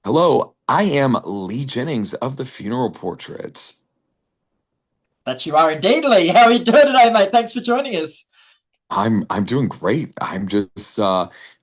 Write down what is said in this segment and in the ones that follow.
Hello, I am Lee Jennings of the Funeral Portraits. That you are indeed, Lee. How are you doing today, mate? Thanks for joining us. I'm doing great. I'm just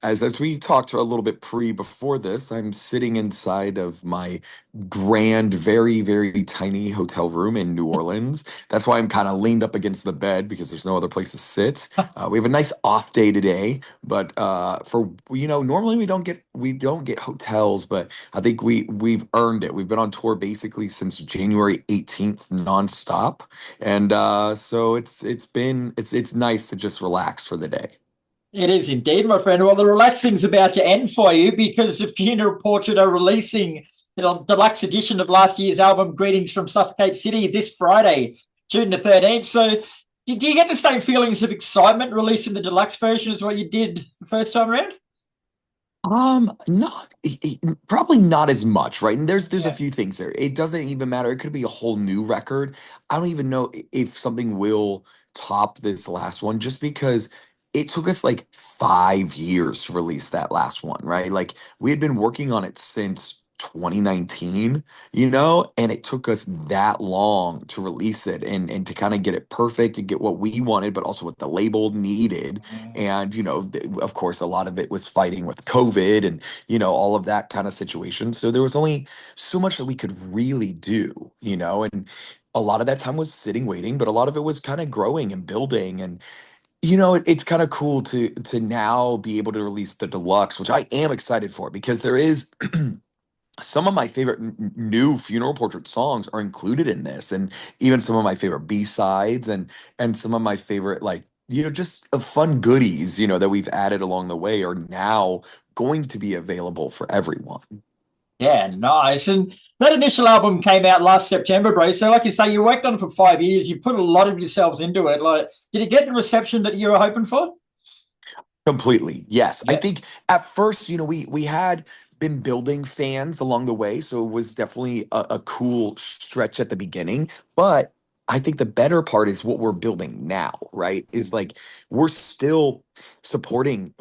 as we talked a little bit before this, I'm sitting inside of my grand, very tiny hotel room in New Orleans. That's why I'm kind of leaned up against the bed because there's no other place to sit. We have a nice off day today, but for normally we don't get hotels, but I think we've earned it. We've been on tour basically since January 18th nonstop. And so it's nice to just relax for the day. It is indeed, my friend. Well, the relaxing's about to end for you because the Funeral Portrait are releasing the deluxe edition of last year's album, Greetings From Suffocate City, this Friday, June the 13th. So, do you get the same feelings of excitement releasing the deluxe version as what you did the first time around? Not probably not as much, right? And there's a Yeah. few things there. It doesn't even matter. It could be a whole new record. I don't even know if something will top this last one, just because it took us like 5 years to release that last one, right? Like we had been working on it since 2019, and it took us that long to release it and to kind of get it perfect and get what we wanted, but also what the label needed. And, of course, a lot of it was fighting with COVID and, all of that kind of situation. So there was only so much that we could really do, and a lot of that time was sitting waiting, but a lot of it was kind of growing and building. And, it's kind of cool to now be able to release the deluxe, which I am excited for because there is some of my favorite new funeral portrait songs are included in this, and even some of my favorite b-sides and some of my favorite, like, just fun goodies, that we've added along the way are now going to be available for everyone. Yeah, nice. And that initial album came out last September, bro. So, like you say, you worked on it for 5 years. You put a lot of yourselves into it. Like, did it get the reception that you were hoping for? Completely. Yes. I Yeah. think at first, we had been building fans along the way, so it was definitely a cool stretch at the beginning. But I think the better part is what we're building now, right? Is like we're still supporting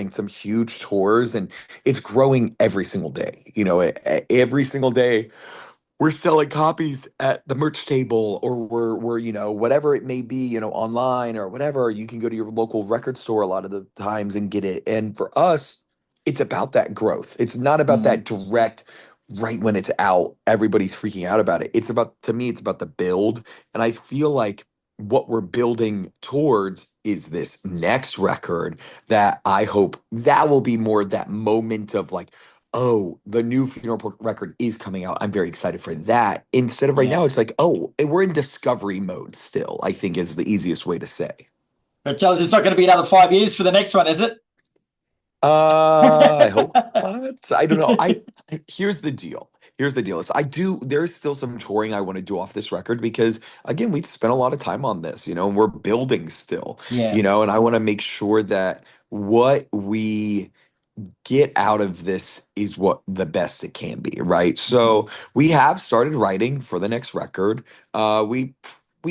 some huge tours, and it's growing every single day. Every single day we're selling copies at the merch table, or we're whatever it may be, online or whatever. You can go to your local record store a lot of the times and get it. And for us, it's about that growth. It's not about that Mm. direct, right when it's out everybody's freaking out about it. It's about, to me, it's about the build. And I feel like what we're building towards is this next record that I hope that will be more that moment of like, oh, the new record is coming out. I'm very excited for that. Instead of right now, Yeah. it's like, oh, we're in discovery mode still, I think is the easiest way to say. But tell us it's not going to be another 5 years for the next one, is it? I hope not. I don't know. Here's the deal. Here's the deal. Is there's still some touring I want to do off this record because again, we've spent a lot of time on this, and we're building still, Yeah. and I want to make sure that what we get out of this is what the best it can be, right? Mhm. So we have started writing for the next record. We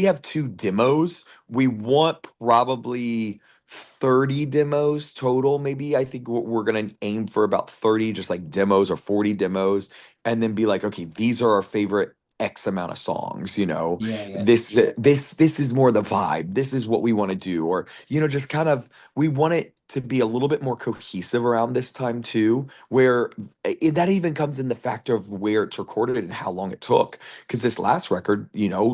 have two demos. We want probably 30 demos total, maybe. I think we're gonna aim for about 30, just like demos or 40 demos, and then be like, okay, these are our favorite X amount of songs, Yeah, yeah. this is more the vibe. This is what we want to do, or just kind of we want it to be a little bit more cohesive around this time too, where that even comes in the factor of where it's recorded and how long it took. Because this last record,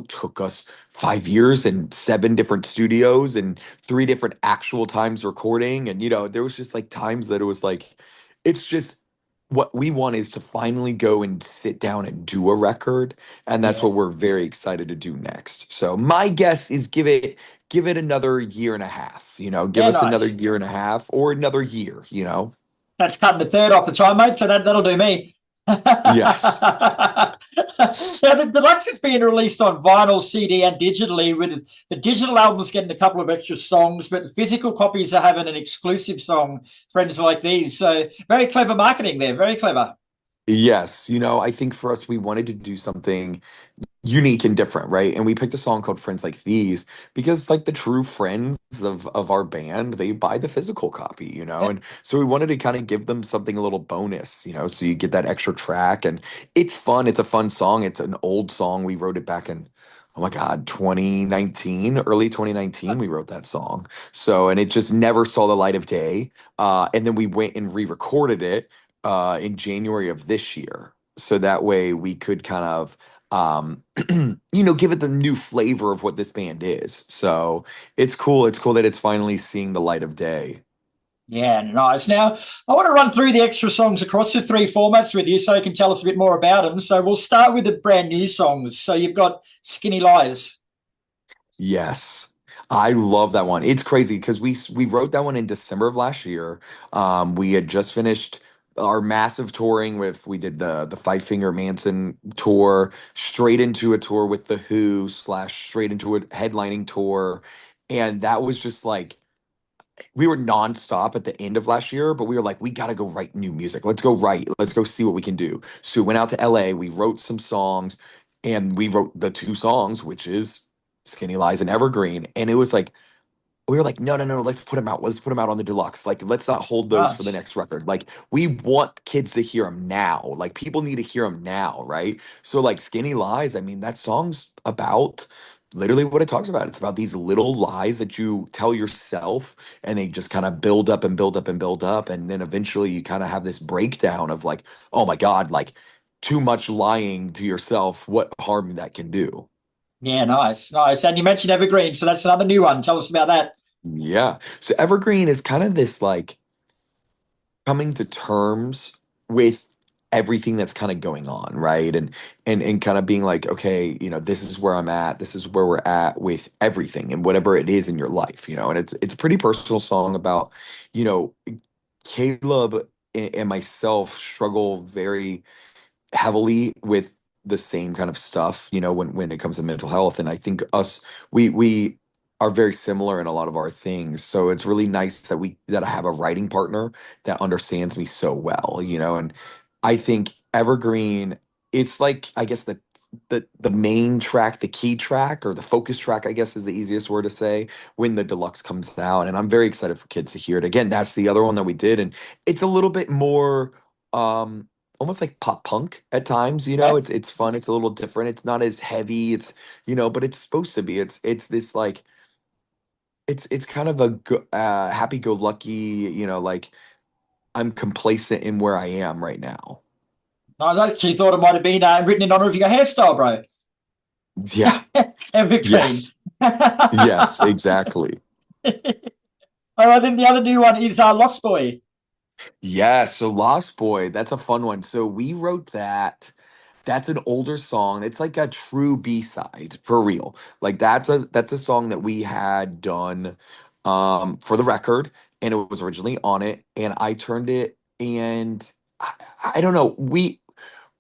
took us 5 years and seven different studios and three different actual times recording. And, there was just like times that it was like, it's just what we want is to finally go and sit down and do a record. And that's Yeah. what we're very excited to do next. So my guess is give it another year and a half, give Yeah, us another nice. year and a half or another year. That's cutting the third off the time, mate. So that'll do me. Now, Yes. the deluxe is being released on vinyl, CD, and digitally. With the digital albums getting a couple of extra songs, but the physical copies are having an exclusive song. Friends like these, so very clever marketing there. Very clever. Yes, I think for us, we wanted to do something unique and different, right? And we picked a song called Friends Like These because like the true friends of our band, they buy the physical copy, Yeah. and so we wanted to kind of give them something a little bonus, so you get that extra track and it's fun. It's a fun song. It's an old song. We wrote it back in, oh my God, 2019, early 2019, we wrote that song. So, and it just never saw the light of day. And then we went and re-recorded it in January of this year. So that way we could kind of give it the new flavor of what this band is. So it's cool. It's cool that it's finally seeing the light of day. Yeah, nice. Now, I want to run through the extra songs across the three formats with you so you can tell us a bit more about them. So we'll start with the brand new songs. So you've got Skinny Lies. Yes. I love that one. It's crazy because we wrote that one in December of last year. We had just finished our massive touring with we did the Five Finger Manson tour, straight into a tour with the Who slash straight into a headlining tour. And that was just like we were nonstop at the end of last year, but we were like, we got to go write new music. Let's go write. Let's go see what we can do. So we went out to LA. We wrote some songs, and we wrote the two songs, which is Skinny Lies and Evergreen. And it was like we were like, no, no, no, let's put them out. Let's put them out on the deluxe. Like, let's not hold those for the Nice. next record. Like, we want kids to hear them now. Like, people need to hear them now, right? So, like, Skinny Lies, I mean, that song's about literally what it talks about. It's about these little lies that you tell yourself, and they just kind of build up and build up and build up. And then eventually you kind of have this breakdown of like, oh my God, like, too much lying to yourself, what harm that can do. Yeah, nice, nice. And you mentioned Evergreen, so that's another new one. Tell us about that. Yeah. So Evergreen is kind of this like coming to terms with everything that's kind of going on, right? And kind of being like, okay, this is where I'm at. This is where we're at with everything and whatever it is in your life, And it's a pretty personal song about, you know, Caleb and myself struggle very heavily with the same kind of stuff, when it comes to mental health. And I think we are very similar in a lot of our things. So it's really nice that I have a writing partner that understands me so well, And I think Evergreen, it's like I guess the main track, the key track or the focus track, I guess is the easiest word to say when the deluxe comes out. And I'm very excited for kids to hear it. Again, that's the other one that we did. And it's a little bit more um almost like pop punk at times, Okay. it's fun, it's a little different, it's not as heavy, but it's supposed to be. It's this like it's kind of a happy go lucky, like I'm complacent in where I am right now. I actually thought it might have been written in honor of your hairstyle, bro. Yeah. Evergreen. Yes. All Yes, exactly. right, then the other new one is Lost Boy. Yeah, so Lost Boy, that's a fun one. So we wrote that. That's an older song. It's like a true B-side for real. Like that's a song that we had done for the record, and it was originally on it, and I turned it, and I, I don't know, we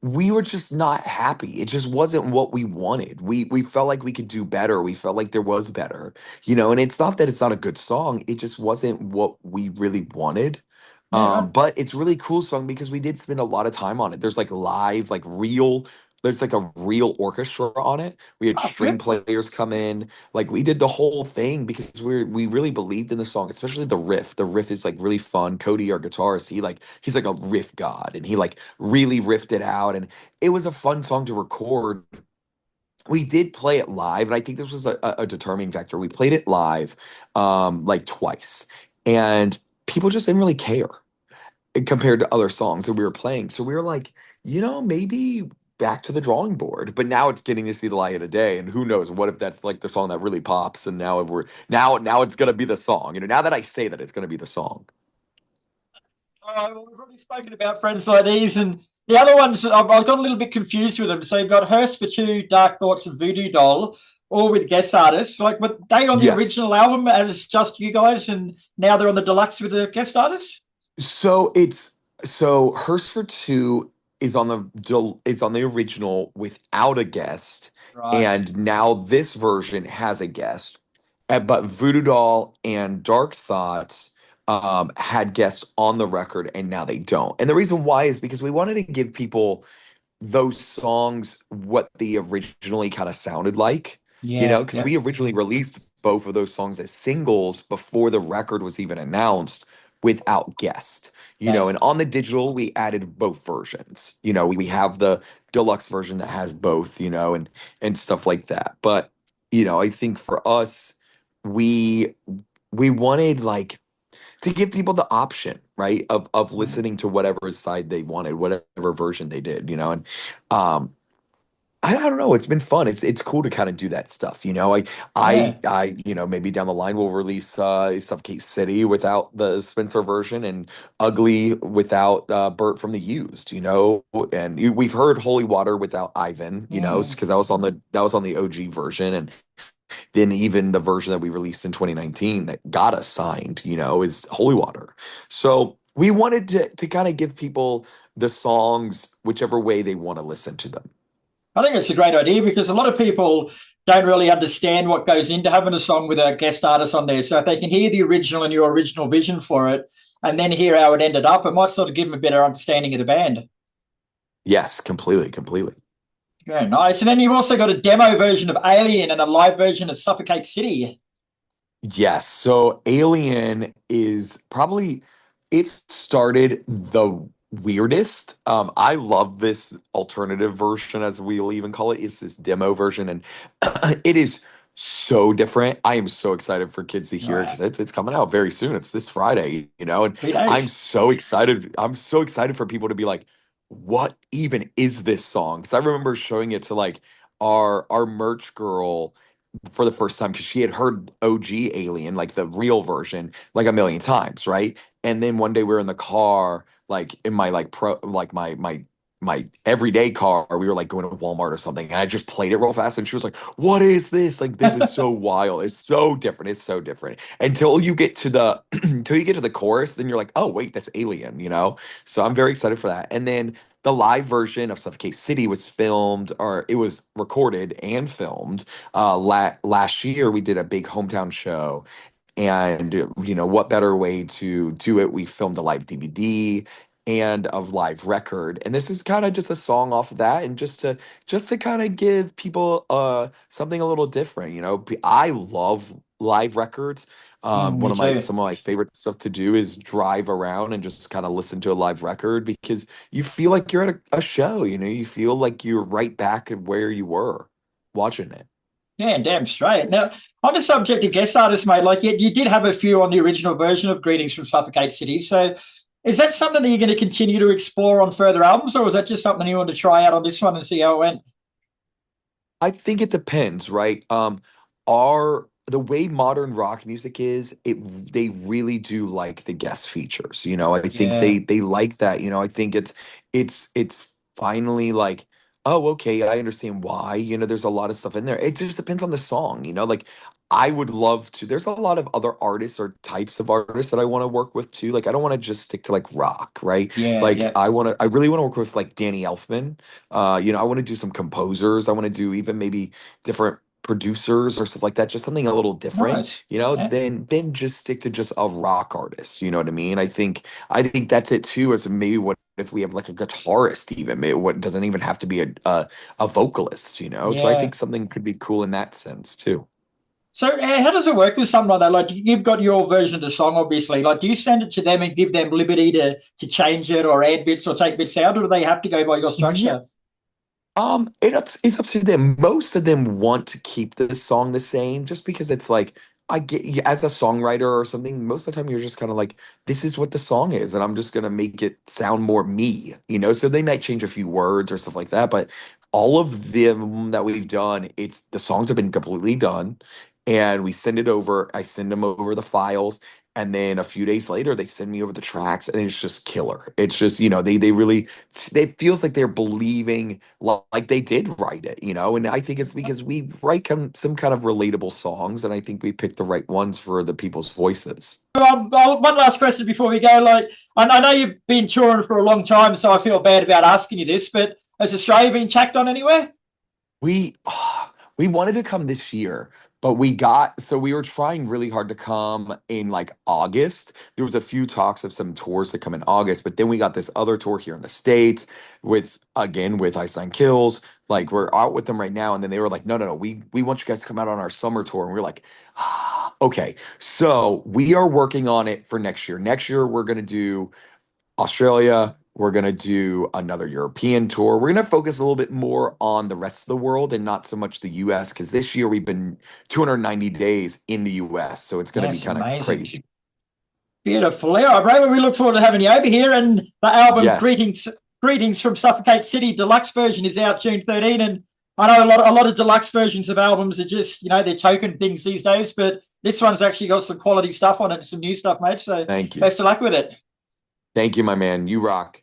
were just not happy. It just wasn't what we wanted. We felt like we could do better. We felt like there was better. And it's not that it's not a good song. It just wasn't what we really wanted. Yeah, right. But it's really cool song because we did spend a lot of time on it. There's like live, like real, there's like a real orchestra on it. We had Oh, string good. players come in. Like we did the whole thing because we really believed in the song, especially the riff. The riff is like really fun. Cody, our guitarist, he's like a riff god, and he like really riffed it out, and it was a fun song to record. We did play it live, and I think this was a determining factor. We played it live like twice, and people just didn't really care compared to other songs that we were playing. So we were like, maybe back to the drawing board. But now it's getting to see the light of the day, and who knows? What if that's like the song that really pops? And now now it's gonna be the song. Now that I say that, it's gonna be the song. All right, well, we've already spoken about friends like these, and the other ones, I've got a little bit confused with them. So you've got Hearst for Two, Dark Thoughts, and Voodoo Doll, all with guest artists. Like, but they on the Yes. original album as just you guys, and now they're on the deluxe with the guest artists? So Hearst for Two is on the original without a guest, Right. and now this version has a guest. But Voodoo Doll and Dark Thoughts had guests on the record and now they don't. And the reason why is because we wanted to give people those songs what they originally kind of sounded like, Yeah, because yeah, we originally released both of those songs as singles before the record was even announced without guest. yeah. And on the digital, we added both versions. We have the deluxe version that has both, and stuff like that. But, I think for us, we we wanted like to give people the option, right, of listening to whatever side they wanted, whatever version they did, and um, I don't know. It's been fun. It's cool to kind of do that stuff, Yeah. Maybe down the line we'll release Suffocate City without the Spencer version and Ugly without Bert from the Used, and we've heard Holy Water without Ivan, Mm. because that was on the OG version, and then even the version that we released in 2019 that got us signed, is Holy Water. So we wanted to kind of give people the songs whichever way they want to listen to them. I think it's a great idea because a lot of people don't really understand what goes into having a song with a guest artist on there. So if they can hear the original and your original vision for it, and then hear how it ended up, it might sort of give them a better understanding of the band. Yes, completely, completely. Yeah, nice. And then you've also got a demo version of Alien and a live version of Suffocate City. Yes. So Alien is probably it started the weirdest. I love this alternative version, as we'll even call it. It's this demo version, and it is so different. I am so excited for kids to hear it Right. because it's coming out very soon. It's this Friday, and 3 days. I'm so excited. I'm so excited for people to be like, "What even is this song?" Because I remember showing it to like our merch girl for the first time because she had heard OG Alien, like the real version, like a million times, right? And then one day we were in the car, like in my like pro, like my everyday car. We were like going to Walmart or something, and I just played it real fast, and she was like, "What is this? Like, this is so wild. It's so different. It's so different." Until you get to the until you get to the chorus, then you're like, "Oh wait, that's Alien." So I'm very excited for that. And then the live version of Suffocate City was filmed, or it was recorded and filmed last year. We did a big hometown show, and what better way to do it? We filmed a live DVD and a live record, and this is kind of just a song off of that, and just to kind of give people something a little different. I love live records. Me One of my too. some of my favorite stuff to do is drive around and just kind of listen to a live record because you feel like you're at a show. You feel like you're right back at where you were watching it. Yeah, damn straight. Now, on the subject of guest artists, mate, like you did have a few on the original version of Greetings from Suffocate City. So is that something that you're going to continue to explore on further albums, or was that just something you want to try out on this one and see how it went? I think it depends, right? Our the way modern rock music is, they really do like the guest features. I think Yeah, they like that. I think it's finally like, oh, okay, I understand why. There's a lot of stuff in there. It just depends on the song. Like I would love to. There's a lot of other artists or types of artists that I want to work with too. Like I don't want to just stick to like rock, right? yeah, Like yeah, I really want to work with like Danny Elfman. I want to do some composers. I want to do even maybe different producers or stuff like that. Just something a little different, nice. Yeah, than just stick to just a rock artist. You know what I mean? I think that's it too. As maybe what if we have like a guitarist even? Maybe what doesn't even have to be a vocalist. So I yeah. think something could be cool in that sense too. So how does it work with something like that? Like you've got your version of the song, obviously. Like, do you send it to them and give them liberty to change it or add bits or take bits out, or do they have to go by your Yeah. structure? It's up to them. Most of them want to keep the song the same, just because it's like I get as a songwriter or something. Most of the time, you're just kind of like, this is what the song is, and I'm just gonna make it sound more me. So they might change a few words or stuff like that, but all of them that we've done, it's the songs have been completely done, and we send it over. I send them over the files. And then a few days later, they send me over the tracks, and it's just killer. It's just, they really, it feels like they're believing like they did write it. And I think it's because we write some kind of relatable songs, and I think we picked the right ones for the people's voices. One last question before we go. Like, I know you've been touring for a long time, so I feel bad about asking you this, but has Australia been checked on anywhere? We we wanted to come this year, But we were trying really hard to come in like August. There was a few talks of some tours to come in August, but then we got this other tour here in the States with Ice Nine Kills. Like we're out with them right now. And then they were like, no, we want you guys to come out on our summer tour. And we are like, okay. So we are working on it for next year. Next year, we're gonna do Australia. We're going to do another European tour. We're going to focus a little bit more on the rest of the world and not so much the US, because this year we've been 290 days in the US. So it's going to be That's kind of amazing. crazy. Beautiful. Yeah, Raymond, we look forward to having you over here. And the album Yes. Greetings from Suffocate City deluxe version is out June 13. And I know a lot of deluxe versions of albums are just, they're token things these days, but this one's actually got some quality stuff on it and some new stuff, mate. So Thank you. best of luck with it. Thank you, my man. You rock.